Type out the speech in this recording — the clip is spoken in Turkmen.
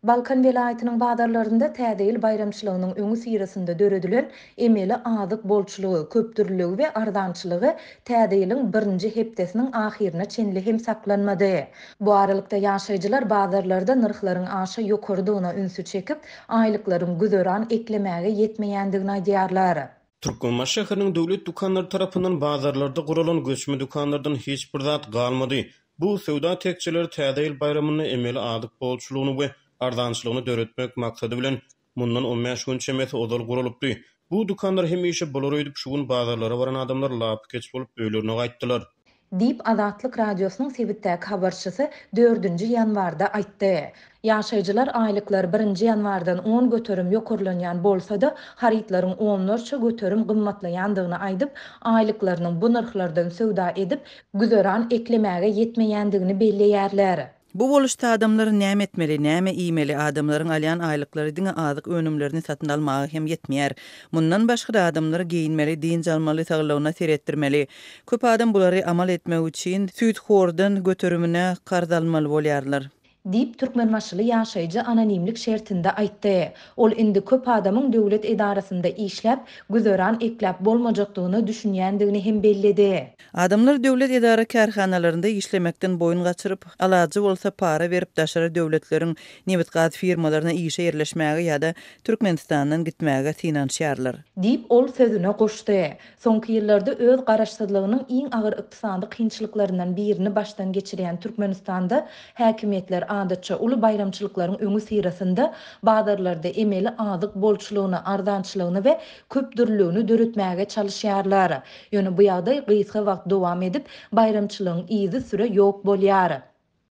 Balkan vilayetinin bazarlarında täzeýil bayramçylygynyň öňü sirasynda döredilen emeli azyk bolçulugy, köpdürlügi we ardançylygy täzeýiliň birinji hepdesiniň ahyrına çenli hem saklanmady. Bu aralykda ýaşaýjylar bazarlarda narhlaryň aşa ýokardygyna ünsü çekip, aýlyklaryň güzöran eklemäge ýetmeýändigini aýdýarlar. Türkmenbaş şäheriniň döwlet dukanlary tarapyndan bazarlarda guralan göçme dukanlardan hiç bir zat galmady. Bu sowda tekçileri täzeýil bayramyny emeli azyk bolçulugyny we ardançylygyny döretmek maksady bilen mundan 15 gün çemesi odal guralypdy. Bu dukanlar hemişe bolar öýdüp şu gün bazarlara baran adamlar lapy keç bolup öýlerine gaýtdylar. Dip Azatlyk radiosynyň Sebitdäki habarçysy 4-nji ýanwarda aýtdy. Ýaşaýjylar aýlyklary 1-nji ýanwardan 10 göterim ýokurlanýan bolsa-da, haritlaryň 10-larça göterim gymmatlaýandygyny aýdyp, aýlyklarynyň bu narhlardan söwda edip, güzöran eklemäge ýetmeýändigini belleýärler. Bu boluşda adamlar näme etmeli, näme iýmeli, adamlaryň alýan aýlyklary diňe azyk önümlerini satyn almagy hem ýetmeýär. Mundan başga da adamlar giyinmeli, dinç almaly, saglygyna seretdirmeli. Köp adam bulary amal etmek üçin süýt-hordan göterimine garz almaly bolýarlar. Dip Türkmenbaşly ýaşaýjy anonimlik şertinde aýtdy. Ol indi köp adamyň döwlet edarasynda işläp, güzöran ekläp bolmajakdygyny düşünýändigini hem belledi. Adamlar döwlet edara kärhanalarynda işlemekden boyun gaçyryp, alajy bolsa para berip daşary döwletleriň nebetgaz firmalaryna işe yerleşmäge ýa-da Türkmenistandan gitmäge finansiýarlar. Dip ol sözüne goşdy. Soňky ýyllarda öz garaşsyzlygynyň iň agyr ykdysady kynçylyklaryndan birini başdan geçirýän Türkmenistanda häkimetler adatça uly bayramçylyklaryň öňü sirasynda bazarlarda emeli azyk bolçulugyny, ardançylygyny we köpdürlügini döretmäge çalışýarlar. Ýöne bu ýagdaý gysga wagt dowam edip, bayramçylygyň izi süre ýok bolýar.